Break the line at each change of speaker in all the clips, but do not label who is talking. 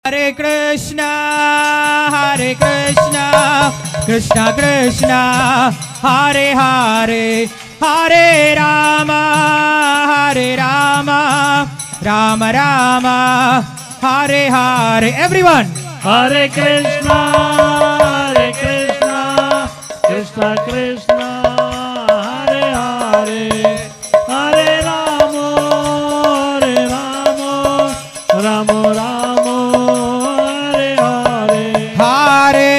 Hare Krishna, Krishna Krishna, Hare Hare, Hare Rama, Rama Rama, Hare Hare. Everyone.
Hare Krishna, Krishna Krishna, Hare Hare, Hare Rama, Rama Rama, Hare Hare.
Hare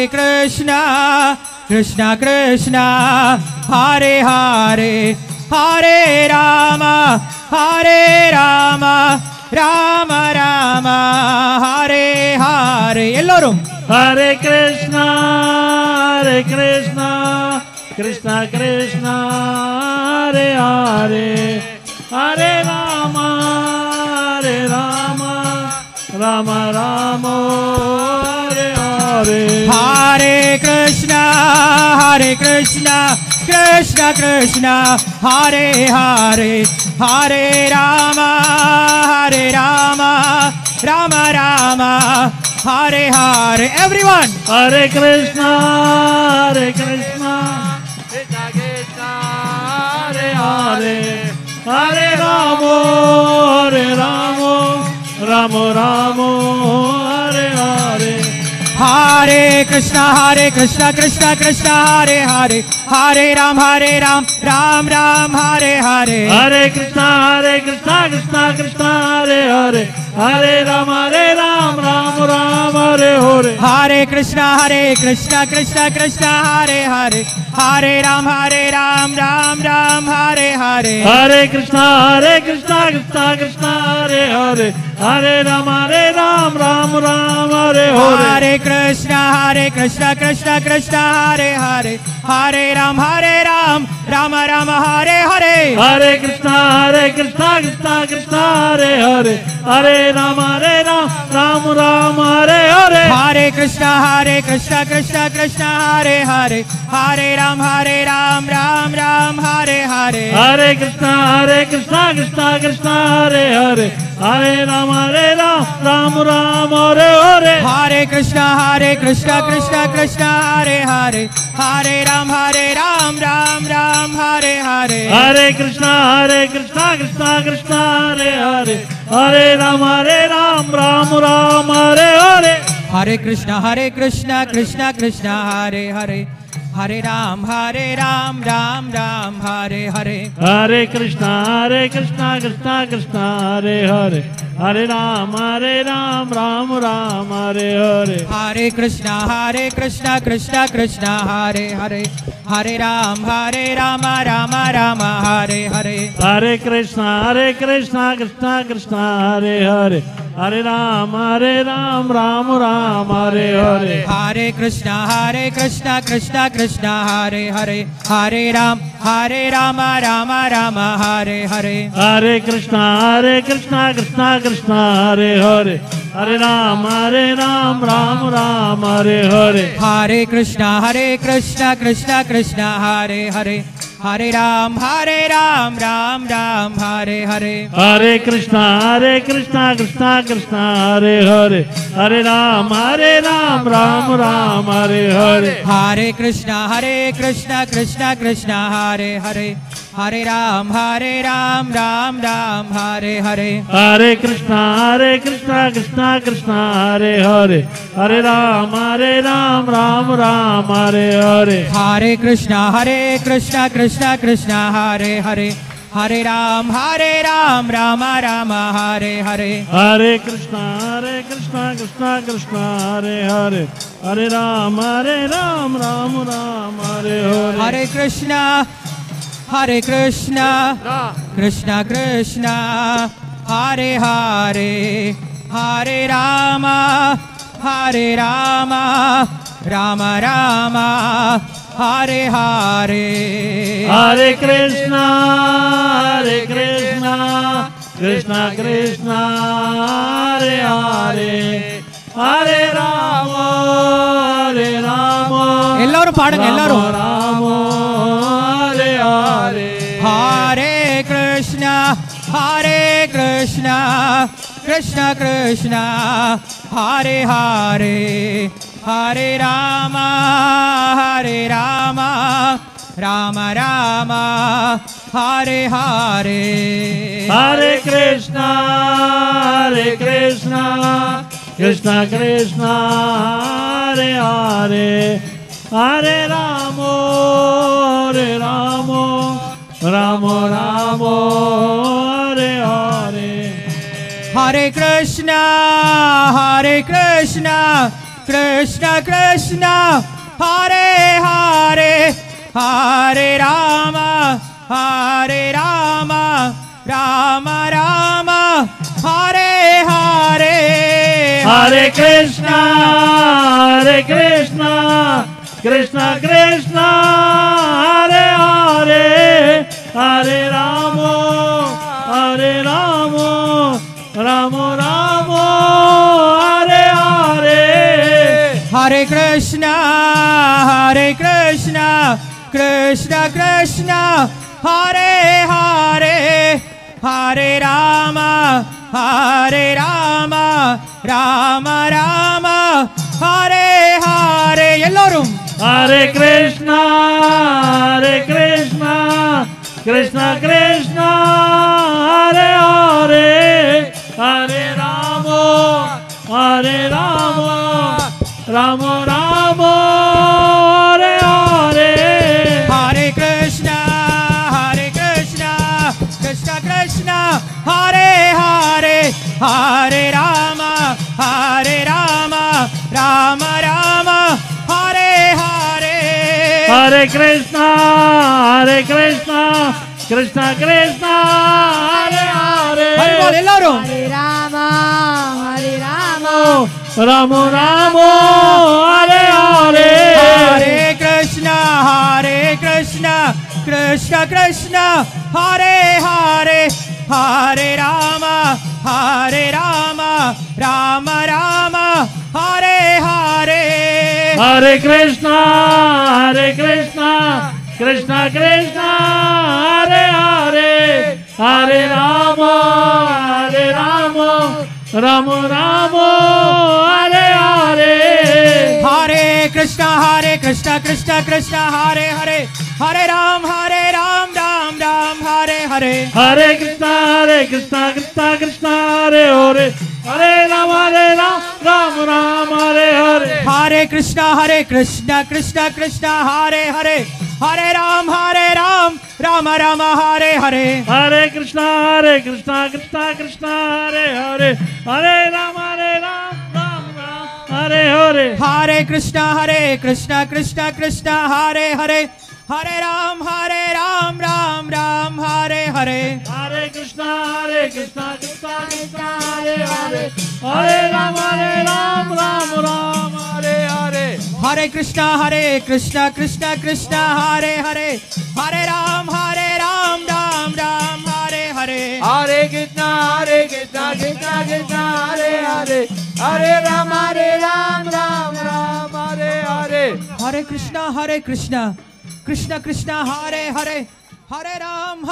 Krishna, Krishna Krishna, Hare Hare, Hare Rama, Rama Rama, Hare Hare. Ellorum.
Hare Krishna, Krishna Krishna, Hare Hare, Hare Rama, Rama Rama, Hare Hare.
Hare Krishna, Krishna Krishna, Hare Hare, Hare Rama, Rama Rama, Hare Hare. Everyone.
Hare Krishna, Krishna Krishna, Hare Hare, Hare Rama, Rama Rama, Hare Hare.
Hare Krishna, Krishna Krishna, Hare Hare, Hare Ram, Ram Ram, Hare Hare.
Hare Krishna, Krishna Krishna, Hare Hare, Hare Ram, Ram Ram, Hare Hare.
Hare Krishna, Krishna Krishna, Hare Hare, Hare Ram, Ram Ram, Hare Hare.
Hare Krishna, Krishna Krishna, Hare Hare, Hare Ram, Ram Ram, Hare Hare.
Hare Krishna, Krishna Krishna, Hare Hare, Hare Ram, Rama Rama, Hare Hare.
Hare Krishna, Krishna Krishna, Hare Hare, Hare Ram, Ram Hare Hare.
Hare Krishna, Krishna Krishna, Hare Hare, Hare Ram, Ram Hare Hare.
Hare Krishna, Krishna Krishna, Hare Hare, Hare Ram, Ram Hare Hare.
Hare Krishna, Krishna Krishna, Hare Hare, Hare Ram, Ram Hare Hare.
Hare Krishna, Krishna Krishna, Hare Hare, Hare Ram, Ram Hare Hare.
Hare Krishna, Krishna Krishna, Hare Hare, Hare Ram, Ram Hare Hare.
Hare Krishna, Krishna Krishna, Hare Hare, Hare Ram, Ram Hare Hare.
Hare Krishna, Krishna Krishna, Hare Hare, Hare Ram, Rama Hare Hare.
Hare Krishna, Krishna Krishna, Hare Hare, Hare Ram, Ram Hare Hare.
Hare Krishna, Krishna Krishna, Hare Hare, Hare Ram, Rama Hare Hare.
Hare Krishna, Krishna Krishna, Hare Hare, Hare Ram, Ram Hare Hare.
Hare Krishna, Krishna Krishna, Hare Hare, Hare Ram, Ram Hare Hare.
Hare Krishna, Krishna Krishna, Hare Hare, Hare Ram, Ram Hare Hare.
Hare Krishna, Krishna Hare Hare, Hare Ram, Ram Hare Hare.
Hare Krishna, Krishna Krishna, Hare Hare, Hare Ram, Ram Hare Hare.
Hare Krishna, Krishna Krishna, Hare Hare, Hare Ram, Rama Hare Hare.
Hare Krishna, Krishna Krishna, Hare Hare, Hare Ram, Ram Hare Hare.
Hare Krishna, Krishna Krishna, Hare Hare, Hare Rama, Rama Rama, Hare Hare.
Hare Krishna, Krishna Krishna, Hare Hare, Hare Rama,
எல்லாரும் பாடுங்க எல்லாரும்.
Rama, Hare Hare.
Hare Krishna, Krishna Krishna Hare Hare Hare Rama Rama Rama Hare Hare
Hare Krishna Krishna Krishna Hare Hare Hare Rama Rama Hare Hare
Hare Krishna Krishna Krishna Hare Hare Hare Rama Rama Rama Hare Hare
Hare Krishna Krishna Krishna Hare Hare Hare Rama Rama Hare Hare
Hare Krishna Krishna Krishna Hare Hare Hare Rama Rama Rama Hare Hare Ellorum
Hare Krishna Krishna Hare Hare Hare Rama Rama Hare Hare
Hare Krishna Krishna Hare Hare Hare Rama Rama Hare Hare
Hare Krishna Krishna Hare Hare
Hare Bol ellarum
Hare Rama
Rama Hare Hare
Hare Krishna Krishna Hare Hare Hare Rama Rama Hare Hare
Hare Krishna Krishna Hare Hare Hare Rama Rama Hare Hare
Hare Krishna Krishna Hare Hare Hare Ram Ram Hare Hare
Hare Krishna Krishna Hare Hare Hare Ram Ram Hare Hare
Hare Krishna Krishna Hare Hare Hare Ram Ram Hare Hare
Hare Krishna Krishna Hare Hare Hare Ram Ram Hare Hare
Hare Krishna Krishna Hare Hare Hare Ram Ram Hare Hare
Hare Krishna Krishna Hare Hare Hare Ram Ram Hare Hare
Hare Krishna Krishna Hare Hare Hare Ram Ram Hare Hare
Hare Krishna Krishna Hare Hare Hare Ram Hare Hare
Hare Krishna Krishna Hare Hare Hare Ram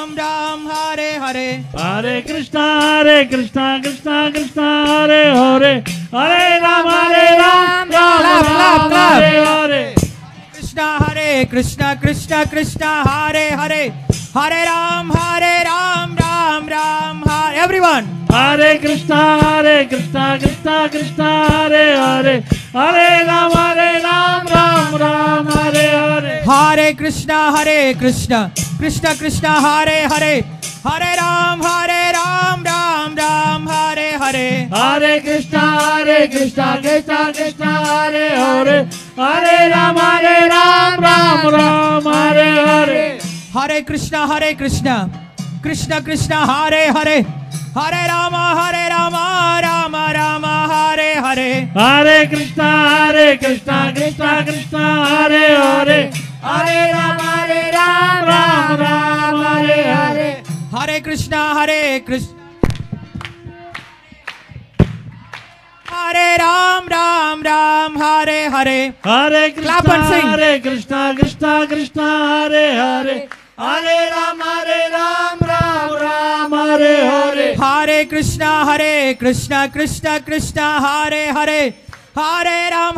Ram Hare Hare
Hare Krishna Krishna Hare Hare Hare Ram Ram Hare Hare
Krishna Hare Hare Hare Ram Ram Hare everyone
Hare Krishna Krishna Hare Hare Hare Ram Ram Hare Hare
Hare Krishna Krishna Hare Hare Hare Ram Ram Hare Hare
Hare Krishna Krishna Hare Hare Hare Ram Ram Hare Hare
Hare Krishna Krishna Hare Hare Hare Rama Rama Hare Hare
Hare Krishna Krishna Hare Hare Hare Ram Ram Hare Hare
Hare Krishna Hare Ram Hare Hare
Hare
Clap and sing.
Krishna Krishna Hare Hare Hare Ram, Ram Ram, Hare Hare.
Hare Krishna, Krishna Krishna, Hare Hare. Hare Ram,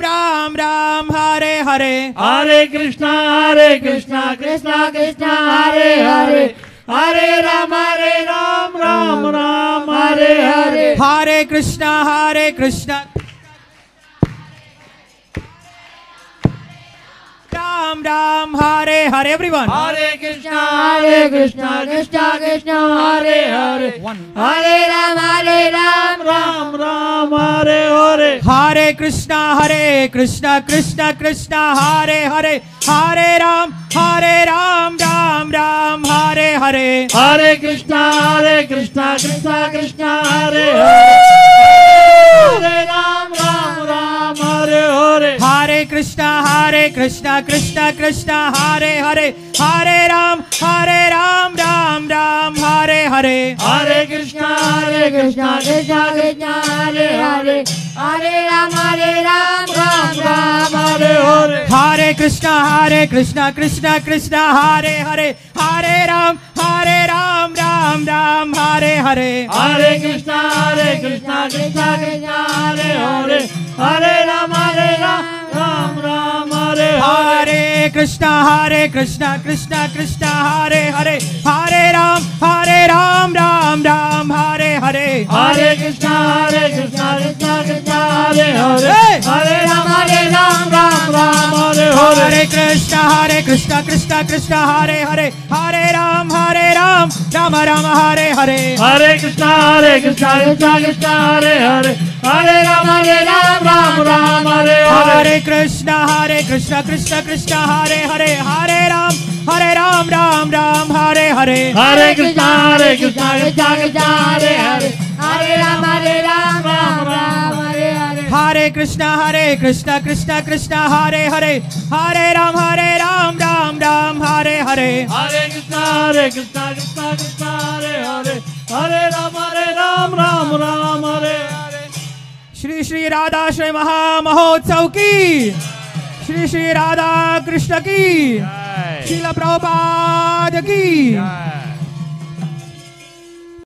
Ram Ram, Hare Hare.
Hare Krishna, Krishna Krishna, Hare Hare. Hare Ram, Ram Ram, Hare Hare.
Hare Krishna, Krishna Ram Ram, Hare Hare. Everyone.
Hare Krishna, Krishna Krishna, Hare Hare. Hare Ram, Ram Ram, Hare Hare.
Hare Krishna, Krishna Krishna, Hare Hare. Hare Ram, Ram Ram, Hare Hare.
Hare Krishna, Krishna Krishna, Hare Hare. Hare Ram, Ram Hare Hare.
Hare Krishna, Krishna Hare Hare. Hare Ram, Ram Ram, Hare Hare.
Hare Krishna, Krishna Krishna, Hare Hare. Hare Ram, Ram Ram, Hare Hare.
Hare Krishna, Krishna Hare Hare. Hare Ram, Ram Ram, Hare Hare.
Hare Krishna, Krishna Krishna, Hare Hare. Hare Ram, Ram Ram, Hare Hare.
Hare Krishna, Krishna Hare Hare. Hare Ram, Ram Ram, Hare Hare.
Hare Krishna, Krishna Hare Hare. Hare Ram, Ram Ram, Hare Hare.
Hare Krishna, Krishna Hare Hare. Hare Ram, Ram Ram, Hare Hare.
Hare Krishna, Krishna Hare Hare. Hare Ram, Ram Ram, Hare Hare.
Hare Krishna, Krishna Hare Hare. Hare Ram, Ram Ram, Hare Hare.
Hare Krishna, Krishna Hare Hare. Hare Ram, Ram Ram, Hare Hare.
Hare Krishna, Krishna Hare Hare. Hare Ram, Ram Ram, Hare Hare.
Hare Krishna, Krishna Hare Hare. Hare Ram, Ram Ram, Hare Hare.
Shri Shri Radha Shri Maha Mahotsav ki. Shri Shri Radha Krishna ki. Srila Prabhupada ki.